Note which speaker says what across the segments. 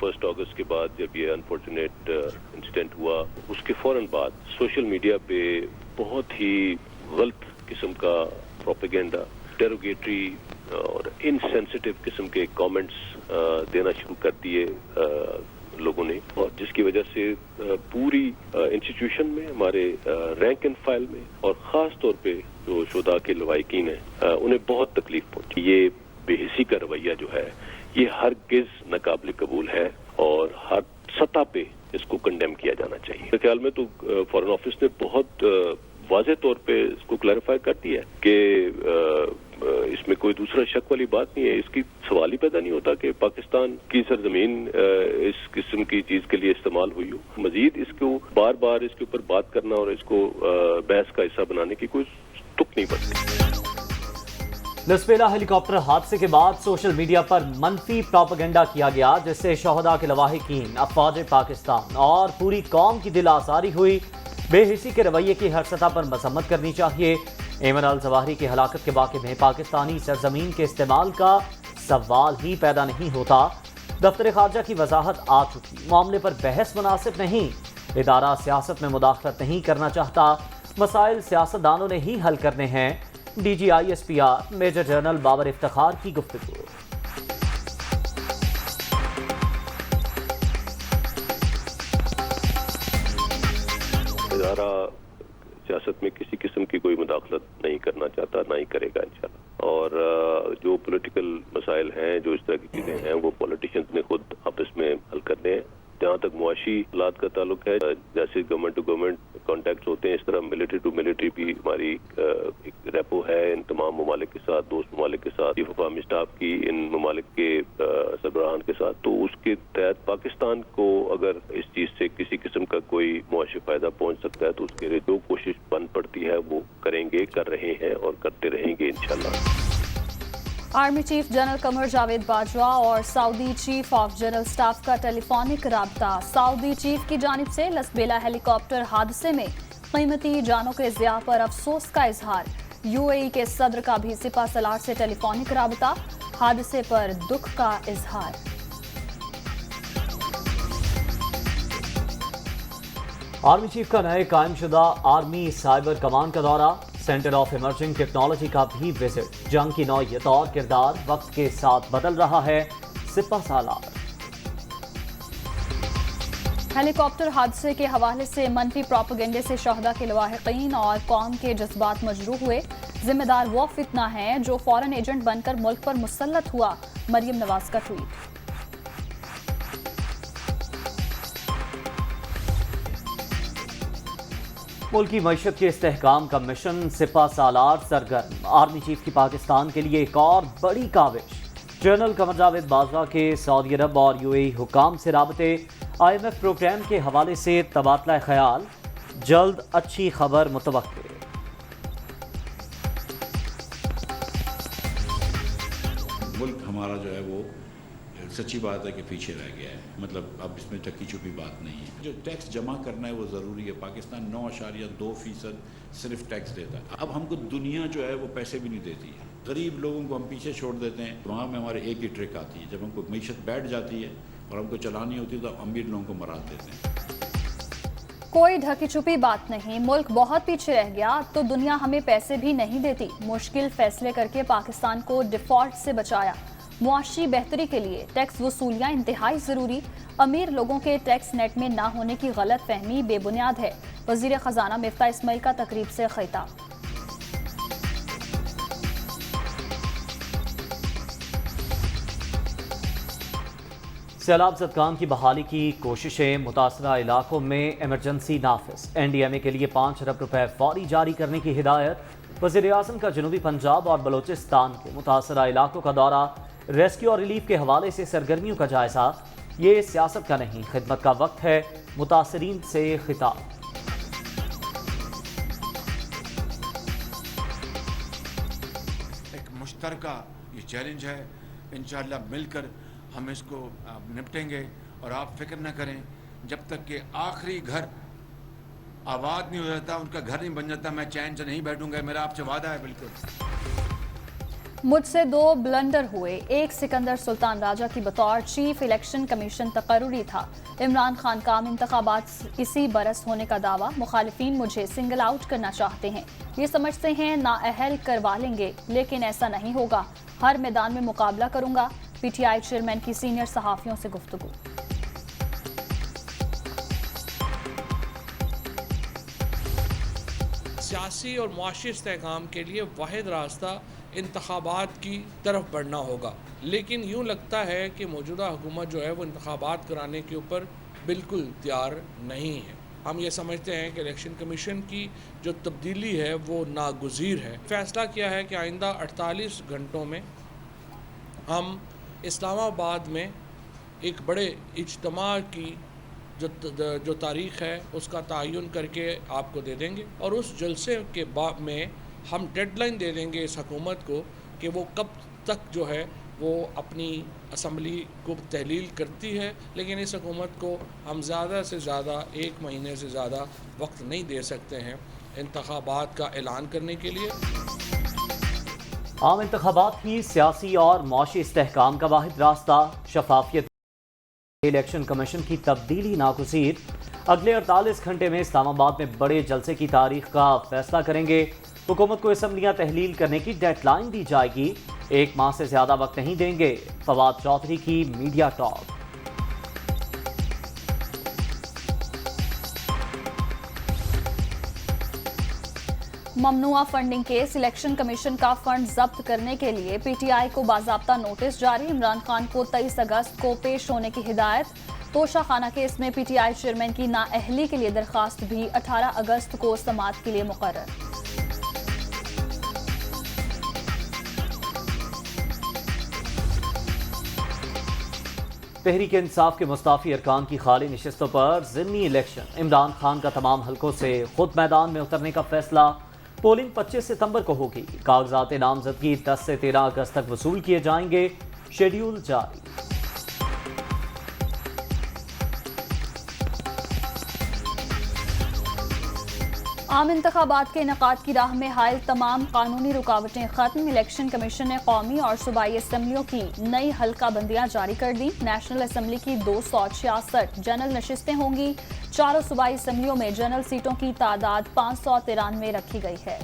Speaker 1: 1 अगस्त के बाद जब ये अनफॉर्चुनेट इंसिडेंट हुआ, उसके फौरन बाद सोशल मीडिया पे बहुत ही गलत किस्म का प्रोपेगेंडा, डेरोगेटरी और इनसेंसिटिव किस्म के कमेंट्स देना शुरू कर दिए लोगों ने, और जिसकी वजह से पूरी इंस्टीट्यूशन में, हमारे रैंक एंड फाइल में, और ख़ास तौर पे जो शुहदा के लवाहिकीन हैं उन्हें बहुत तकलीफ पहुंची। ये बेहिसी का रवैया जो है ये हरगिज नाकाबिल कबूल है और हर सतह पे इसको कंडेम किया जाना चाहिए। मेरे ख्याल में तो फॉरेन ऑफिस ने बहुत वाज़ेह तौर पे इसको क्लैरिफाई कर दिया है कि इसमें कोई दूसरा शक वाली बात नहीं है। इसकी सवाल ही पैदा नहीं होता कि पाकिस्तान की सरजमीन इस किस्म की चीज के लिए इस्तेमाल हुई हो। मजीद इसको बार बार इसके ऊपर बात करना और इसको बहस का हिस्सा बनाने की कोई तुक नहीं बनती।
Speaker 2: लसबेला हेलीकॉप्टर हादसे के बाद सोशल मीडिया पर मनफी प्रोपेगेंडा किया गया, जिससे शोहदा के लवाहिकीन, अफवाज पाकिस्तान और पूरी कौम की दिल आज़ारी हुई। बेहिसी के रवैये की हर सतह पर मसम्मत करनी चाहिए। एमन अल जवाहिरी की हलाकत के वाक़े में पाकिस्तानी सरजमीन के इस्तेमाल का सवाल ही पैदा नहीं होता। दफ्तर खारजा की वजाहत आ चुकी, मामले पर बहस मुनासिब नहीं। इदारा सियासत में मुदाखलत नहीं करना चाहता, मसाइल सियासतदानों ने ही हल करने हैं। DGISPR major general Babar Iftikhar की गुफ्तगू।
Speaker 1: इदारा सियासत में किसी किस्म की कोई मुदाखलत नहीं करना चाहता, ना ही करेगा इंशाल्लाह। और जो पॉलिटिकल मसाइल हैं, जो इस तरह की चीजें हैं, वो पॉलिटिशियंस ने खुद आपस में हल करने हैं। जहाँ तक मुआशी हालात का ताल्लुक है, जैसे गवर्नमेंट टू गवर्नमेंट कॉन्टैक्ट होते हैं, इस तरह मिलिट्री टू मिलिट्री भी हमारी एक रेपो है इन तमाम ममालिक के साथ, दोस्त ममालिक के साथ, चीफ ऑफ आर्मी स्टाफ की इन ममालिक के सरबराहान के साथ। तो उसके तहत पाकिस्तान को अगर इस चीज से किसी किस्म का कोई मुआशी फायदा पहुंच सकता है तो उसके लिए जो कोशिश बन पड़ती है वो करेंगे, कर रहे हैं और करते रहेंगे इंशाल्लाह।
Speaker 3: Army chief general Qamar Javed Bajwa और Saudi chief of general staff का टेलीफोनिक राब्ता। सऊदी चीफ की जानिब से लसबेला हेलीकॉप्टर हादसे में कीमती जानों के ज़िया पर अफसोस का इजहार। UAE के सदर का भी सिपा सलार से टेलीफोनिक राब्ता, हादसे पर दुख का इजहार।
Speaker 2: आर्मी चीफ का नए कायम शुदा आर्मी साइबर कमान का दौरा, सेंटर ऑफ इमर्जिंग टेक्नोलॉजी का भी विजिट। जंग की नौयत और किरदार वक्त के साथ बदल रहा है, सिपा सालार।
Speaker 3: हेलीकॉप्टर हादसे के हवाले से मनफी प्रोपेगेंडे से शोहदा के लवाहिकीन और कौम के जज्बात मजरूह हुए। जिम्मेदार वो फितना है जो फॉरेन एजेंट बनकर मुल्क पर मुसल्लत हुआ। मरियम नवाज का ट्वीट।
Speaker 2: मुल्क की मईशत के इस्तेहकाम का मिशन, सिपा सालार सरगर्म। आर्मी चीफ की पाकिस्तान के लिए एक और बड़ी काविश। जनरल कमर जावेद बाजवा के सऊदी अरब और UAE हुकाम से राबते। IMF प्रोग्राम के हवाले से तबादला ख्याल, जल्द अच्छी खबर मुतवक्के।
Speaker 4: मुल्क हमारा जो है वो सच्ची बात है कि पीछे रह गया है। मतलब अब इसमें टकी छुपी बात नहीं है। जो टैक्स जमा करना है वो ज़रूरी है। पाकिस्तान 9.2% सिर्फ टैक्स देता है। अब हमको दुनिया जो है वो पैसे भी नहीं देती है। गरीब लोगों को हम पीछे छोड़ देते हैं। वहाँ में हमारे एक ही ट्रिक आती है, जब हमको मीशत बैठ जाती है और हमको चलानी होती है तो अमीर लोगों को मरा देते हैं।
Speaker 3: कोई ढकी छुपी बात नहीं। मुल्क बहुत पीछे रह गया तो दुनिया हमें पैसे भी नहीं देती। मुश्किल फैसले करके पाकिस्तान को डिफॉल्ट से बचाया। मुआशी बेहतरी के लिए टैक्स वसूलियाँ इंतहाई ज़रूरी। अमीर लोगों के टैक्स नेट में ना होने की गलत फहमी बेबुनियाद है। वज़ीर ख़जाना मिफ्ता इस्माइल का तकरीब से खिताब।
Speaker 2: सैलाब ज़दगान की बहाली की कोशिशें, मुतासरा इलाकों में एमरजेंसी नाफिज। NDMA के लिए 5 अरब रुपए फौरी जारी करने की हिदायत। वज़ीर आज़म का जनूबी पंजाब और बलोचिस्तान के मुतासरा इलाकों का दौरा। रेस्क्यू और रिलीफ के हवाले से सरगर्मियों का जायजा। ये सियासत का नहीं, खिदमत का वक्त है। मुतासरीन से खिताब।
Speaker 5: एक मुश्तरका ये चैलेंज है। इंशाअल्लाह मिलकर हम इसको निपटेंगे। और आप फिक्र न करें, जब तक कि आखिरी घर आबाद नहीं हो जाता, उनका घर नहीं बन जाता, मैं चैन से नहीं बैठूंगा। मेरा आपसे वादा है। बिल्कुल।
Speaker 3: मुझ से 2 ब्लंडर हुए, एक सिकंदर सुल्तान राजा की बतौर चीफ इलेक्शन कमीशन तकर्रुरी था। इमरान खान का आम इंतखाबात इसी बरस होने का दावा। मुखालिफिन मुझे सिंगल आउट करना चाहते हैं, ये समझते हैं नाअहल करवा लेंगे, लेकिन ऐसा नहीं होगा। हर मैदान में मुकाबला करूंगा। पीटीआई चेयरमैन की सीनियर सहाफियों से गुफ्तगू।
Speaker 6: सियासी और मुआशी इस्तेहकाम के लिए वाहिद रास्ता इंतखाबात की तरफ बढ़ना होगा, लेकिन यूँ लगता है कि मौजूदा हुकूमत जो है वो इंतखाबात कराने के ऊपर बिल्कुल तैयार नहीं है। हम ये समझते हैं कि इलेक्शन कमीशन की जो तब्दीली है वो नागुज़ीर है। फैसला किया है कि आइंदा 48 घंटों में हम इस्लामाबाद में एक बड़े इज्तिमा की जो तारीख़ है उसका तयन करके आपको दे देंगे, और उस जलसे के बाद में हम डेडलाइन दे देंगे इस हुकूमत को कि वो कब तक जो है वो अपनी असम्बली को तहलील करती है। लेकिन इस हुकूमत को हम ज़्यादा से ज़्यादा 1 महीने से ज़्यादा वक्त नहीं दे सकते हैं इंतखाबात का ऐलान करने के लिए।
Speaker 2: आम इंतखाबात ही सियासी और मुआशी इस्तेहकाम का वाहिद रास्ता। शफाफियत इलेक्शन कमीशन की तब्दीली नागुज़ीर। अगले 48 घंटे में इस्लामाबाद में बड़े जलसे की तारीख का फैसला करेंगे। हुकूमत को असम्बलियाँ तहलील करने की डेडलाइन दी जाएगी। 1 माह से ज़्यादा वक्त नहीं देंगे। फवाद चौधरी की मीडिया टॉक।
Speaker 3: ममनुआ फंडिंग केस, इलेक्शन कमीशन का फंड जब्त करने के लिए पीटीआई को बाज़ाब्ता नोटिस जारी। इमरान खान को 23 अगस्त को पेश होने की हिदायत। तोशा खाना केस में पीटीआई चेयरमैन की नाअहली के लिए दरखास्त भी 18 अगस्त को समाअत के लिए मुकर्रर।
Speaker 2: तहरीक इंसाफ के मुस्ताफी अरकान की खाली नशिस्तों पर ज़िमनी इलेक्शन। इमरान खान का तमाम हलकों से खुद मैदान में उतरने का फैसला। पोलिंग 25 सितंबर को होगी। कागजात नामजदगी 10 से 13 अगस्त तक वसूल किए जाएंगे। शेड्यूल जारी।
Speaker 3: आम इंतखाबात के इनेकाद की राह में हायल तमाम कानूनी रुकावटें खत्म। इलेक्शन कमीशन ने कौमी और सूबाई असम्बलियों की नई हल्का बंदियाँ जारी कर दी। नेशनल असम्बली की 266 जनरल नशिस्तें होंगी। चारों सूबाई असम्बलियों में जनरल सीटों की तादाद 593 रखी गई है।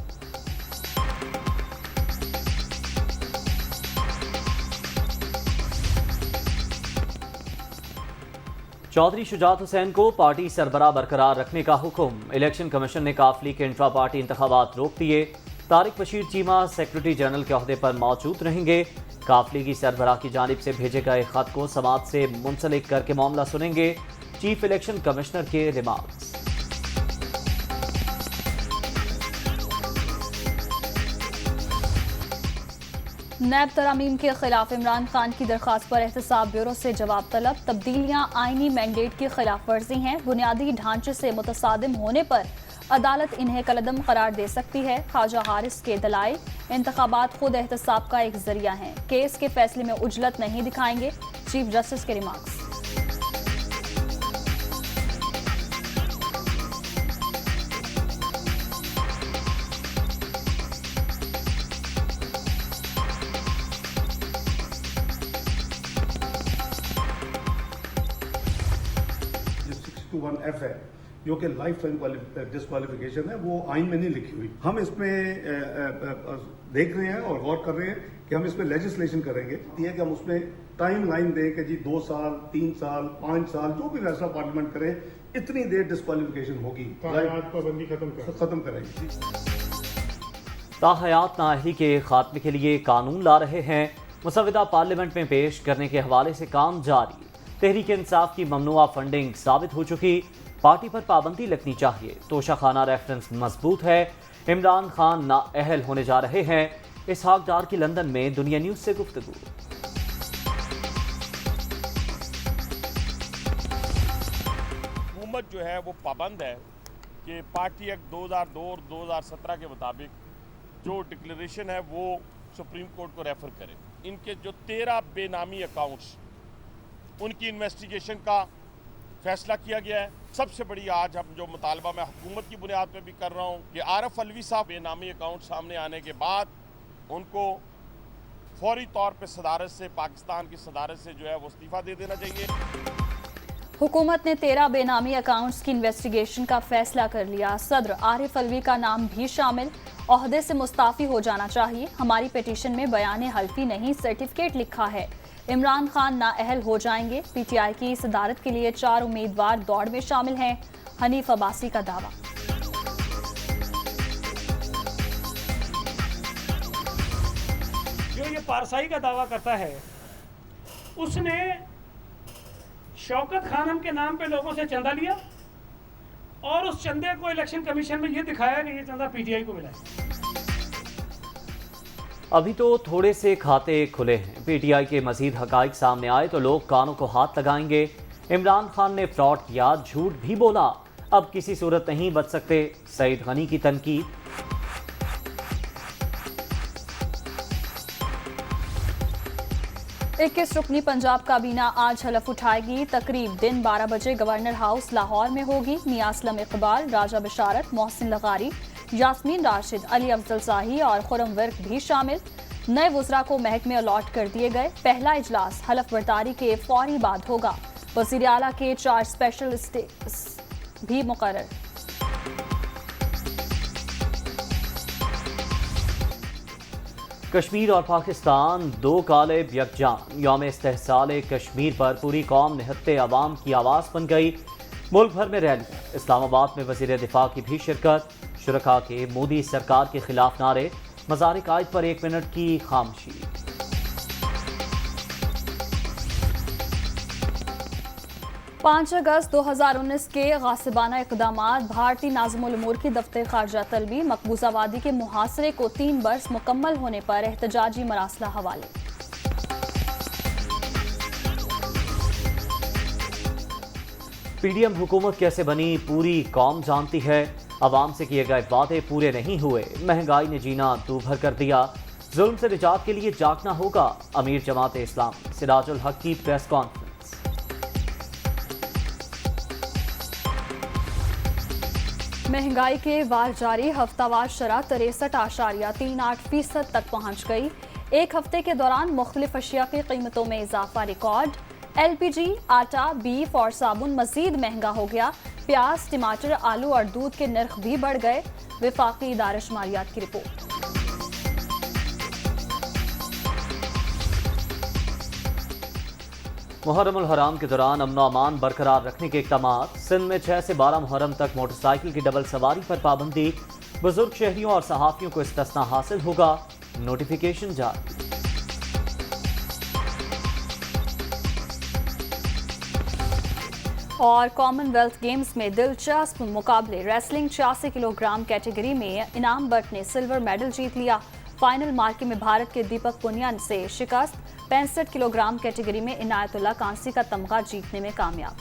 Speaker 2: चौधरी शुजात हुसैन को पार्टी सरबराह बरकरार रखने का हुक्म। इलेक्शन कमीशन ने काफली के इंट्रा पार्टी इंतखाबात रोक दिए। तारिक बशीर चीमा सेक्रेटरी जनरल के ओहदे पर मौजूद रहेंगे। काफली की सरबराह की जानिब से भेजे गए खत को समाअत से मुंसलिक करके मामला सुनेंगे। चीफ इलेक्शन कमिश्नर के रिमार्क्स।
Speaker 3: नैब तरामीम के खिलाफ इमरान खान की दरखास्त पर एहतसाब ब्यूरो से जवाब तलब। तब्दीलियां आईनी मैंडेट की खिलाफ वर्जी हैं। बुनियादी ढांचे से मुतसादिम होने पर अदालत इन्हें कलदम करार दे सकती है। ख्वाजा हारिस के दलाइल, इंतखाबात खुद एहतसाब का एक जरिया हैं। केस के फैसले में उजलत नहीं दिखाएंगे। चीफ जस्टिस के रिमार्क्स।
Speaker 7: F है जो कि लाइफ टाइम डिस्क्वालिफिकेशन है, वो आइन में नहीं लिखी हुई। हम इसमें देख रहे हैं और गौर कर रहे हैं कि हम इसमें लेजिस्लेशन करेंगे। ये कि हम उसमें टाइम लाइन दें कि जी 2 साल, 3 साल, 5 साल, जो भी फैसला पार्लियामेंट करे, इतनी देर डिस्क्वालिफिकेशन होगी, पाबंदी खत्म करेंगे।
Speaker 2: ताहयात नाअहली के खात्मे के लिए कानून ला रहे हैं। मुसविदा पार्लियामेंट में पेश करने के हवाले से काम जारी। तहरीक इंसाफ की ममनुआ फंडिंग साबित हो चुकी। पार्टी पर पाबंदी लगनी चाहिए। तोशा खाना रेफरेंस मजबूत है। इमरान खान नाअहल होने जा रहे हैं। इसहाक डार की लंदन में दुनिया न्यूज से गुफ्तगू।
Speaker 8: हुकूमत जो है वो पाबंद है कि पार्टी एक्ट 2002 और 2017 के मुताबिक जो डिक्लेरेशन है वो सुप्रीम कोर्ट को रेफर करे। इनके जो 13 बेनामी अकाउंट्स, उनकी इन्वेस्टिगेशन का फैसला किया गया है। सबसे बड़ी आज हम जो मुतालबा मैं हुकूमत की बुनियाद पे भी कर रहा हूँ कि आरफ अलवी साहब बेनामी अकाउंट सामने आने के बाद उनको फौरी तौर पे सदारत से, पाकिस्तान की सदारत से जो है वो इस्तीफ़ा दे देना चाहिए।
Speaker 3: हुकूमत ने 13 बेनामी अकाउंट्स की इन्वेस्टिगेशन का फैसला कर लिया। सदर आरिफ अलवी का नाम भी शामिल। ओहदे से मुस्ताफ़ी हो जाना चाहिए। हमारी पिटीशन में बयान हल्फी नहीं, सर्टिफिकेट लिखा है। इमरान खान नाअहल हो जाएंगे। पीटीआई की सदारत के लिए 4 उम्मीदवार दौड़ में शामिल हैं। हनीफ अब्बासी का दावा।
Speaker 9: जो ये पारसाई का दावा करता है, उसने शौकत खानम के नाम पे लोगों से चंदा लिया और उस चंदे को इलेक्शन कमीशन में ये दिखाया कि ये चंदा पीटीआई को मिला है।
Speaker 2: अभी तो थोड़े से खाते खुले हैं। पीटीआई के मजीद हकाइक सामने आए तो लोग कानों को हाथ लगाएंगे। इमरान खान ने फ्रॉड किया, झूठ भी बोला, अब किसी सूरत नहीं बच सकते। सईद गनी की तनकीद।
Speaker 3: इक्कीस रुकनी पंजाब काबीना आज हलफ उठाएगी। तकरीब दिन 12 बजे गवर्नर हाउस लाहौर में होगी। मियां असलम इकबाल, राजा बशारत, मोहसिन लगारी, यास्मीन राशिद, अली अफजल शाही और खुरम वर्क भी शामिल। नए वज़रा को महकमे अलॉट कर दिए गए। पहला इजलास हलफ बर्दारी के फौरी बाद होगा। वज़ीर आला के 4 स्पेशल स्टेटस भी मुकर्रर।
Speaker 2: कश्मीर और पाकिस्तान दो कालिब यकजान। यौम इस्तेहसाल कश्मीर पर पूरी कौम निहत्ते अवाम की आवाज़ बन गई। मुल्क भर में रैली। इस्लामाबाद में वज़ीर दिफा की भी शिरकत। शुरका के मोदी सरकार के खिलाफ नारे। मज़ार कायद पर 1 मिनट की खामोशी।
Speaker 3: 5 अगस्त 2019 के गासिबाना इक़दामात। भारतीय नाज़िमुल उमूर की दफ्तर ख़ारजा तलबी। मकबूजा वादी के मुहासरे को 3 बरस मुकम्मल होने पर एहतजाजी मरासला हवाले।
Speaker 2: पीडीएम हुकूमत कैसे बनी पूरी कौम जानती है। अवाम से किए गए वादे पूरे नहीं हुए। महंगाई ने जीना तू भर कर दिया। जुल्म से निजात के लिए जागना होगा। अमीर जमात इस्लाम सिराजुल हक की प्रेस कॉन्फ्रेंस।
Speaker 3: महंगाई के वार जारी। हफ्तावार शरह 63.38% तक पहुँच गई। एक हफ्ते के दौरान मुख्तलिफ अशिया की कीमतों में इजाफा रिकॉर्ड। LPG, आटा, बीफ और साबुन मजीद महंगा हो गया। प्याज, टमाटर, आलू और दूध के नर्ख भी बढ़ गए। वफाकी इदारा शुमारियात की रिपोर्ट।
Speaker 2: मुहर्रम उल हराम के दौरान अमन अमान बरकरार रखने के इक़दामात। सिंध में 6 से 12 मुहर्रम तक मोटरसाइकिल की डबल सवारी पर पाबंदी। बुजुर्ग शहरियों और सहाफ़ियों को इस्तिस्ना हासिल होगा। नोटिफिकेशन जारी।
Speaker 3: और कॉमनवेल्थ गेम्स में दिलचस्प मुकाबले। रेसलिंग 86 किलोग्राम कैटेगरी में इनाम भट्ट ने सिल्वर मेडल जीत लिया। फाइनल मार्के में भारत के दीपक पुनिया से शिकस्त। 65 किलोग्राम कैटेगरी में इनायतुल्लाह कांसी का तमगा जीतने में कामयाब।